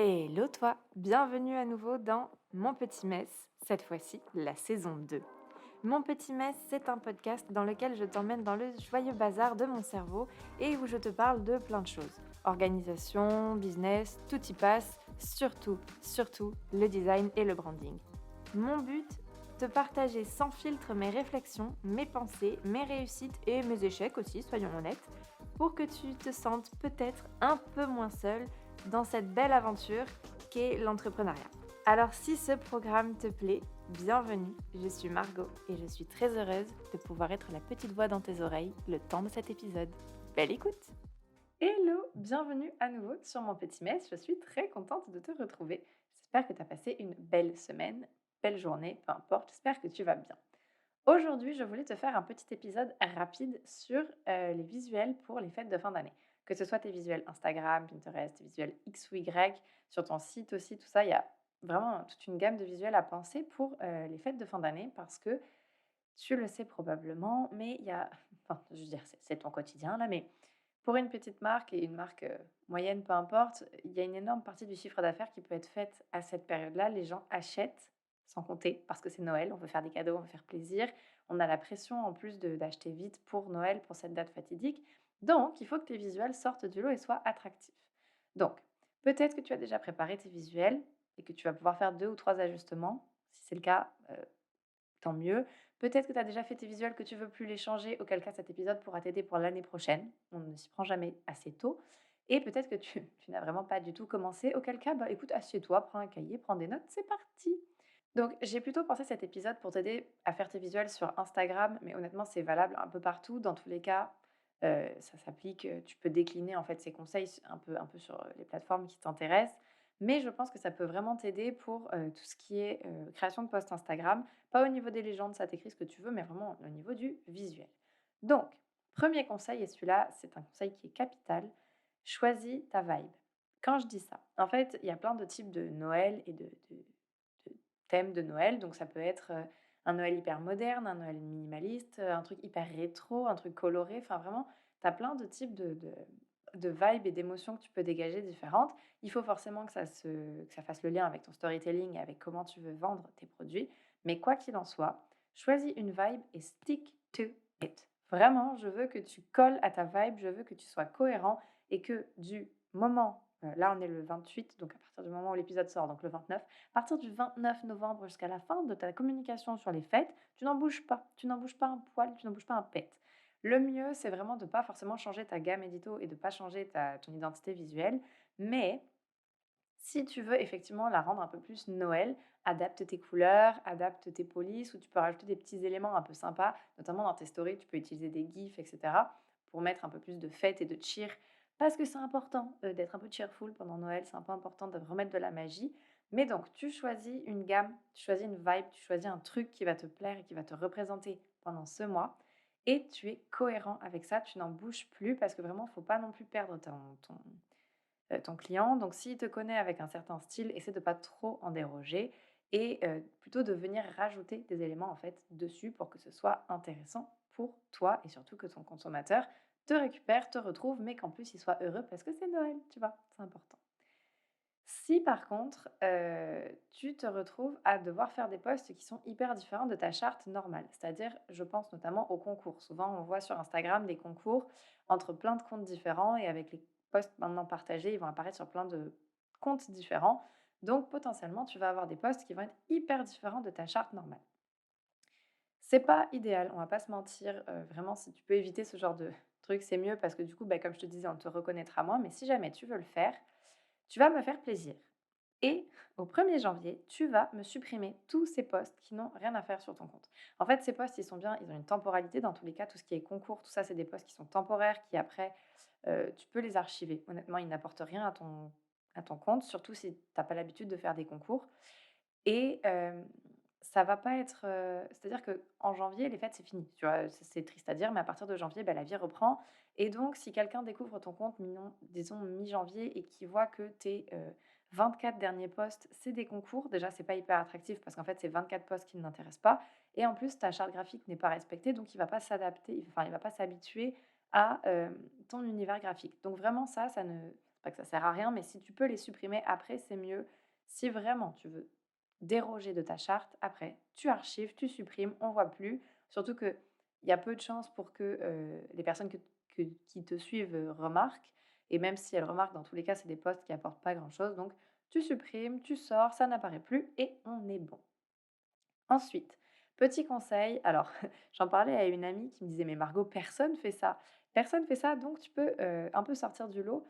Hello toi, bienvenue à nouveau dans Mon Petit Mess, cette fois-ci la saison 2. Mon Petit Mess, c'est un podcast dans lequel je t'emmène dans le joyeux bazar de mon cerveau et où je te parle de plein de choses. Organisation, business, tout y passe, surtout le design et le branding. Mon but, te partager sans filtre mes réflexions, mes pensées, mes réussites et mes échecs aussi, soyons honnêtes, pour que tu te sentes peut-être un peu moins seul dans cette belle aventure qu'est l'entrepreneuriat. Alors si ce programme te plaît, bienvenue, je suis Margot et je suis très heureuse de pouvoir être la petite voix dans tes oreilles le temps de cet épisode. Belle écoute! Hello, bienvenue à nouveau sur mon petit mess, je suis très contente de te retrouver. J'espère que tu as passé une belle semaine, belle journée, peu importe, j'espère que tu vas bien. Aujourd'hui, je voulais te faire un petit épisode rapide sur les visuels pour les fêtes de fin d'année. Que ce soit tes visuels Instagram, Pinterest, tes visuels X ou Y, sur ton site aussi, tout ça, il y a vraiment toute une gamme de visuels à penser pour les fêtes de fin d'année parce que tu le sais probablement, mais il y a, enfin, je veux dire, c'est ton quotidien là, mais pour une petite marque et une marque moyenne, peu importe, il y a une énorme partie du chiffre d'affaires qui peut être faite à cette période-là. Les gens achètent sans compter parce que c'est Noël, on veut faire des cadeaux, on veut faire plaisir. On a la pression en plus d'acheter vite pour Noël, pour cette date fatidique. Donc, il faut que tes visuels sortent du lot et soient attractifs. Donc, peut-être que tu as déjà préparé tes visuels et que tu vas pouvoir faire 2 ou 3 ajustements. Si c'est le cas, tant mieux. Peut-être que tu as déjà fait tes visuels, que tu veux plus les changer, auquel cas cet épisode pourra t'aider pour l'année prochaine. On ne s'y prend jamais assez tôt. Et peut-être que tu n'as vraiment pas du tout commencé, auquel cas, bah, écoute, assieds-toi, prends un cahier, prends des notes, c'est parti. Donc, j'ai plutôt pensé cet épisode pour t'aider à faire tes visuels sur Instagram, mais honnêtement, c'est valable un peu partout. Dans tous les cas, ça s'applique. Tu peux décliner en fait ces conseils un peu sur les plateformes qui t'intéressent. Mais je pense que ça peut vraiment t'aider pour tout ce qui est création de posts Instagram. Pas au niveau des légendes, ça t'écrit ce que tu veux, mais vraiment au niveau du visuel. Donc, premier conseil, et celui-là, c'est un conseil qui est capital, choisis ta vibe. Quand je dis ça, en fait, il y a plein de types de Noël et de thèmes de Noël. Donc ça peut être, un Noël hyper moderne, un Noël minimaliste, un truc hyper rétro, un truc coloré. Enfin vraiment, tu as plein de types de vibes et d'émotions que tu peux dégager différentes. Il faut forcément que ça fasse le lien avec ton storytelling et avec comment tu veux vendre tes produits. Mais quoi qu'il en soit, choisis une vibe et stick to it. Vraiment, je veux que tu colles à ta vibe, je veux que tu sois cohérent et que du moment, là on est le 28, donc à partir du moment où l'épisode sort, donc le 29, à partir du 29 novembre jusqu'à la fin de ta communication sur les fêtes, tu n'en bouges pas. Tu n'en bouges pas un poil, tu n'en bouges pas un pet. Le mieux, c'est vraiment de ne pas forcément changer ta gamme édito et de ne pas changer ton identité visuelle. Mais si tu veux effectivement la rendre un peu plus Noël, adapte tes couleurs, adapte tes polices, ou tu peux rajouter des petits éléments un peu sympas, notamment dans tes stories, tu peux utiliser des gifs, etc., pour mettre un peu plus de fête et de cheer, parce que c'est important d'être un peu cheerful pendant Noël, c'est un peu important de remettre de la magie. Mais donc, tu choisis une gamme, tu choisis une vibe, tu choisis un truc qui va te plaire et qui va te représenter pendant ce mois, et tu es cohérent avec ça, tu n'en bouges plus, parce que vraiment, il ne faut pas non plus perdre ton client. Donc s'il te connaît avec un certain style, essaie de pas trop en déroger et plutôt de venir rajouter des éléments en fait dessus pour que ce soit intéressant pour toi et surtout que ton consommateur te récupère, te retrouve, mais qu'en plus il soit heureux parce que c'est Noël, tu vois? C'est important. Si par contre, tu te retrouves à devoir faire des posts qui sont hyper différents de ta charte normale, c'est-à-dire, je pense notamment aux concours. Souvent, on voit sur Instagram des concours entre plein de comptes différents et avec les posts maintenant partagés, ils vont apparaître sur plein de comptes différents. Donc potentiellement, tu vas avoir des posts qui vont être hyper différents de ta charte normale. C'est pas idéal, on va pas se mentir, vraiment si tu peux éviter ce genre de truc, c'est mieux parce que du coup, bah, comme je te disais, on te reconnaîtra moins. Mais si jamais tu veux le faire, tu vas me faire plaisir. Et au 1er janvier, tu vas me supprimer tous ces posts qui n'ont rien à faire sur ton compte. En fait, ces posts, ils sont bien, ils ont une temporalité. Dans tous les cas, tout ce qui est concours, tout ça, c'est des posts qui sont temporaires, qui après, tu peux les archiver. Honnêtement, ils n'apportent rien à ton compte, surtout si tu as pas l'habitude de faire des concours. Et ça va pas être, c'est-à-dire qu'en janvier, les fêtes, c'est fini, tu vois? C'est triste à dire, mais à partir de janvier, bah, la vie reprend. Et donc si quelqu'un découvre ton compte, disons mi-janvier, et qui voit que tes 24 derniers posts, c'est des concours, déjà, c'est pas hyper attractif parce qu'en fait, c'est 24 posts qui ne l'intéressent pas, et en plus, ta charte graphique n'est pas respectée, donc il va pas s'adapter, enfin, il va pas s'habituer à ton univers graphique. Donc vraiment ça ne c'est pas que ça sert à rien, mais si tu peux les supprimer après, c'est mieux. Si vraiment tu veux déroger de ta charte, après, tu archives, tu supprimes, on voit plus. Surtout qu'il y a peu de chances pour que les personnes qui te suivent remarquent. Et même si elles remarquent, dans tous les cas, c'est des posts qui apportent pas grand-chose. Donc, tu supprimes, tu sors, ça n'apparaît plus et on est bon. Ensuite, petit conseil, alors j'en parlais à une amie qui me disait: «Mais Margot, personne fait ça. Personne fait ça, donc tu peux, un peu sortir du lot».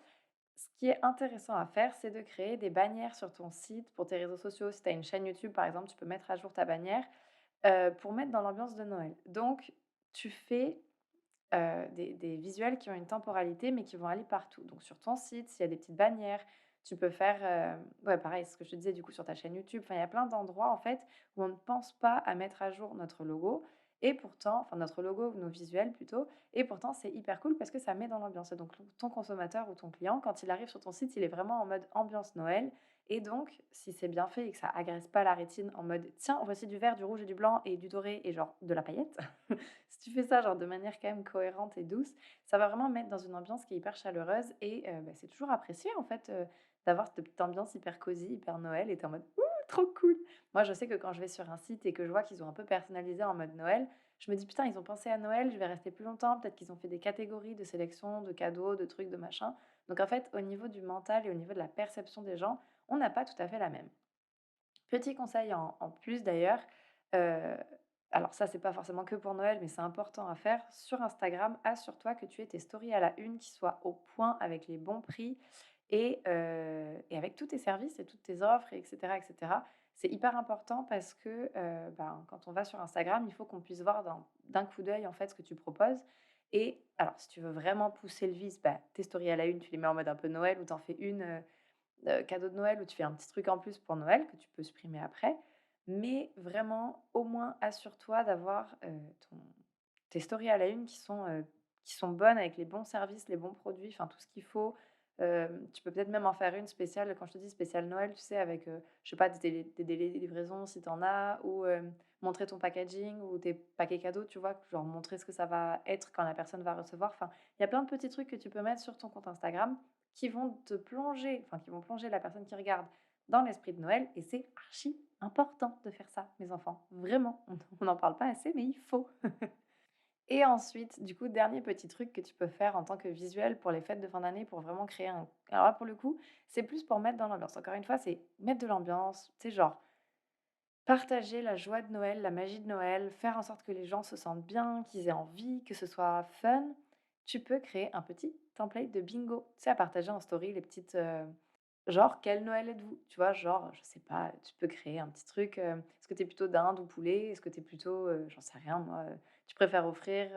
Ce qui est intéressant à faire, c'est de créer des bannières sur ton site, pour tes réseaux sociaux. Si tu as une chaîne YouTube, par exemple, tu peux mettre à jour ta bannière, pour mettre dans l'ambiance de Noël. Donc tu fais, des visuels qui ont une temporalité, mais qui vont aller partout. Donc sur ton site, s'il y a des petites bannières, tu peux faire, ouais, pareil, ce que je te disais, du coup, sur ta chaîne YouTube. Enfin, il y a plein d'endroits, en fait, où on ne pense pas à mettre à jour notre logo et pourtant enfin, notre logo ou nos visuels plutôt et pourtant, c'est hyper cool parce que ça met dans l'ambiance et donc ton consommateur ou ton client, quand il arrive sur ton site, il est vraiment en mode ambiance Noël et donc si c'est bien fait et que ça agresse pas la rétine en mode: «Tiens, voici du vert, du rouge et du blanc et du doré et genre de la paillette». Si tu fais ça, genre, de manière quand même cohérente et douce, ça va vraiment mettre dans une ambiance qui est hyper chaleureuse et bah, c'est toujours apprécié, en fait, d'avoir cette petite ambiance hyper cosy, hyper Noël et tu en mode: «Ouh, trop cool!» Moi, je sais que quand je vais sur un site et que je vois qu'ils ont un peu personnalisé en mode Noël, je me dis: «Putain, ils ont pensé à Noël, je vais rester plus longtemps». Peut-être qu'ils ont fait des catégories de sélection, de cadeaux, de trucs, de machin. Donc en fait, au niveau du mental et au niveau de la perception des gens, on n'a pas tout à fait la même. Petit conseil en plus d'ailleurs, heu, alors ça, c'est pas forcément que pour Noël, mais c'est important à faire. Sur Instagram, assure-toi que tu aies tes stories à la une qui soient au point avec les bons prix et avec tous tes services et toutes tes offres et cetera et cetera. C'est hyper important parce que, ben, quand on va sur Instagram, il faut qu'on puisse voir d'un coup d'œil, en fait, ce que tu proposes et alors si tu veux vraiment pousser le vice, bah, tes stories à la une, tu les mets en mode un peu Noël ou tu en fais une, cadeau de Noël où tu fais un petit truc en plus pour Noël que tu peux supprimer après. Mais vraiment, au moins, assure-toi d'avoir, ton tes stories à la une qui sont bonnes avec les bons services, les bons produits, enfin tout ce qu'il faut. Tu peux peut-être même en faire une spéciale, quand je te dis spéciale Noël, tu sais avec, je sais pas des délais de livraison si tu en as ou, montrer ton packaging ou tes paquets cadeaux, tu vois? Genre montrer ce que ça va être quand la personne va recevoir. Enfin, il y a plein de petits trucs que tu peux mettre sur ton compte Instagram qui vont te plonger, enfin qui vont plonger la personne qui regarde dans l'esprit de Noël et c'est archi important de faire ça, mes enfants. Vraiment, on n'en parle pas assez, mais il faut. Et ensuite, du coup, dernier petit truc que tu peux faire en tant que visuel pour les fêtes de fin d'année pour vraiment créer un alors là, pour le coup, c'est plus pour mettre dans l'ambiance. Encore une fois, c'est mettre de l'ambiance, tu sais, genre partager la joie de Noël, la magie de Noël, faire en sorte que les gens se sentent bien, qu'ils aient envie, que ce soit fun. Tu peux créer un petit template de bingo. Tu sais, à partager en story les petites, genre: «Quel Noël êtes-vous?» Tu vois? Genre, je sais pas, tu peux créer un petit truc, est-ce que tu es plutôt dinde ou poulet? Est-ce que tu es plutôt, j'en sais rien moi, tu préfères offrir,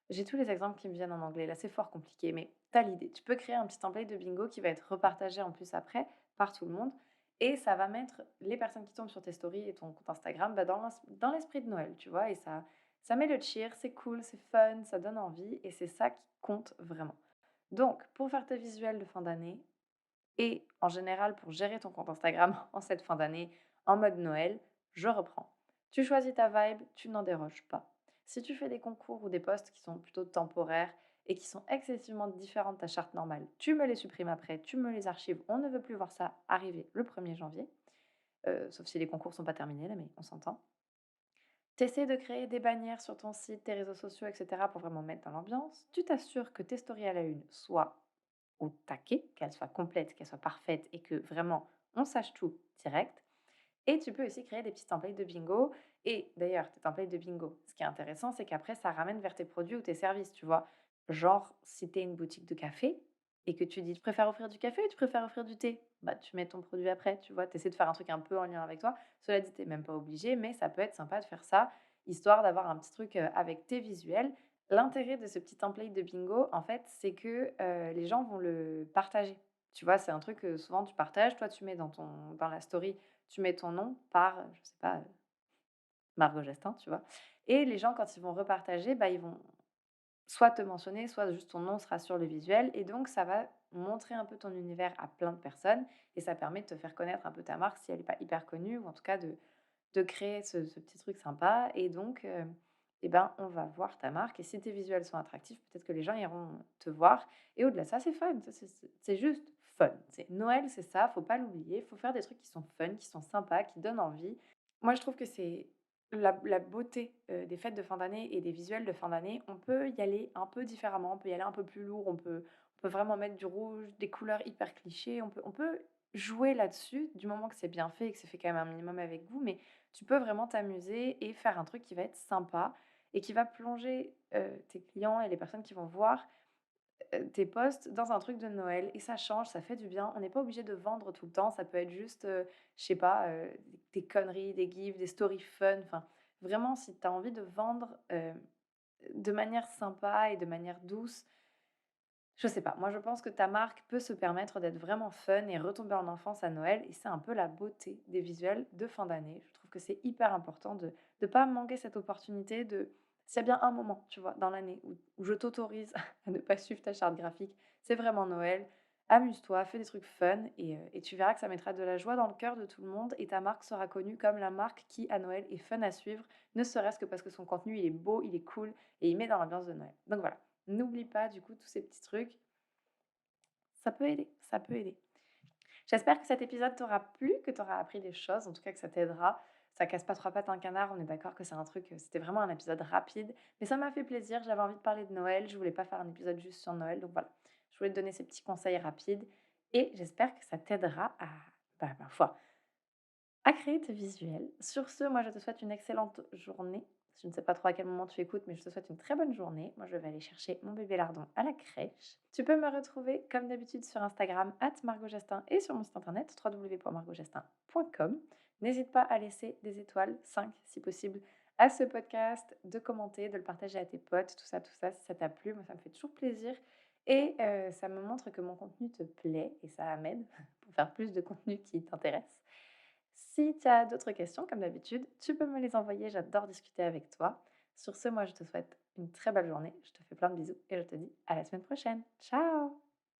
j'ai tous les exemples qui me viennent en anglais, là, c'est fort compliqué, mais tu as l'idée. Tu peux créer un petit template de bingo qui va être repartagé en plus après par tout le monde et ça va mettre les personnes qui tombent sur tes stories et ton compte Instagram, bah, dans l'esprit de Noël, tu vois? Et ça met le cheer, c'est cool, c'est fun, ça donne envie et c'est ça qui compte vraiment. Donc pour faire tes visuels de fin d'année et en général pour gérer ton compte Instagram en cette fin d'année en mode Noël, je reprends. Tu choisis ta vibe, tu n'en déroges pas. Si tu fais des concours ou des posts qui sont plutôt temporaires et qui sont excessivement différents de ta charte normale, tu me les supprimes après, tu me les archives. On ne veut plus voir ça arriver le 1er janvier, sauf si les concours sont pas terminés là, mais on s'entend. Tu essaies de créer des bannières sur ton site, tes réseaux sociaux, etc. pour vraiment mettre dans l'ambiance. Tu t'assures que tes stories à la une soient au taquet, qu'elle soit complète, qu'elle soit parfaite et que vraiment on sache tout direct. Et tu peux aussi créer des petits templates de bingo. Et d'ailleurs, tes templates de bingo, ce qui est intéressant, c'est qu'après, ça ramène vers tes produits ou tes services, tu vois. Genre, si tu es une boutique de café et que tu dis, tu préfères offrir du café ou tu préfères offrir du thé? Bah, tu mets ton produit après, tu vois. Tu essaies de faire un truc un peu en lien avec toi. Cela dit, tu même pas obligé, mais ça peut être sympa de faire ça, histoire d'avoir un petit truc avec tes visuels. L'intérêt de ce petit template de bingo, en fait, c'est que les gens vont le partager. Tu vois, c'est un truc que souvent tu partages. Toi, tu mets dans la story, tu mets ton nom par, je sais pas, Margot Gestin, tu vois? Et les gens, quand ils vont repartager, bah, ils vont soit te mentionner, soit juste ton nom sera sur le visuel et donc ça va montrer un peu ton univers à plein de personnes et ça permet de te faire connaître un peu ta marque si elle est pas hyper connue ou en tout cas de créer ce petit truc sympa et donc eh ben, on va voir ta marque et si tes visuels sont attractifs, peut-être que les gens iront te voir et au-delà de ça, c'est fun, ça c'est juste fun. C'est Noël, c'est ça, faut pas l'oublier, faut faire des trucs qui sont fun, qui sont sympas, qui donnent envie. Moi, je trouve que c'est la beauté, des fêtes de fin d'année et des visuels de fin d'année. On peut y aller un peu différemment, on peut y aller un peu plus lourd, on peut vraiment mettre du rouge, des couleurs hyper clichés, on peut jouer là-dessus, du moment que c'est bien fait et que c'est fait quand même un minimum avec goût, mais tu peux vraiment t'amuser et faire un truc qui va être sympa et qui va plonger, tes clients et les personnes qui vont voir, tes posts dans un truc de Noël et ça change, ça fait du bien. On n'est pas obligé de vendre tout le temps, ça peut être juste, je sais pas, des conneries, des gifs, des stories fun, enfin, vraiment si tu as envie de vendre, de manière sympa et de manière douce, je sais pas, moi je pense que ta marque peut se permettre d'être vraiment fun et retomber en enfance à Noël et c'est un peu la beauté des visuels de fin d'année. Je trouve que c'est hyper important de pas manquer cette opportunité de s'il y a bien un moment, tu vois, dans l'année où je t'autorise à ne pas suivre ta charte graphique, c'est vraiment Noël. Amuse-toi, fais des trucs fun et tu verras que ça mettra de la joie dans le cœur de tout le monde et ta marque sera connue comme la marque qui, à Noël, est fun à suivre, ne serait-ce que parce que son contenu, il est beau, il est cool et il met dans l'ambiance de Noël. Donc voilà. N'oublie pas du coup tous ces petits trucs, ça peut aider, ça peut aider. J'espère que cet épisode t'aura plu, que tu auras appris des choses, en tout cas que ça t'aidera. Ça casse pas 3 pattes à un canard, on est d'accord que c'est un truc, c'était vraiment un épisode rapide, mais ça m'a fait plaisir, j'avais envie de parler de Noël, je voulais pas faire un épisode juste sur Noël, donc voilà. Je voulais te donner ces petits conseils rapides et j'espère que ça t'aidera à, bah, ma foi, à créer tes visuels. Sur ce, moi, je te souhaite une excellente journée. Je ne sais pas trop à quel moment tu écoutes, mais je te souhaite une très bonne journée. Moi, je vais aller chercher mon bébé lardon à la crèche. Tu peux me retrouver, comme d'habitude, sur Instagram, @margotgestin et sur mon site internet, www.margotgestin.com. N'hésite pas à laisser des étoiles, 5 si possible, à ce podcast, de commenter, de le partager à tes potes, tout ça, si ça t'a plu. Moi, ça me fait toujours plaisir. Et ça me montre que mon contenu te plaît et ça m'aide pour faire plus de contenu qui t'intéresse. Si tu as d'autres questions, comme d'habitude, tu peux me les envoyer, j'adore discuter avec toi. Sur ce, moi, je te souhaite une très belle journée, je te fais plein de bisous et je te dis à la semaine prochaine. Ciao!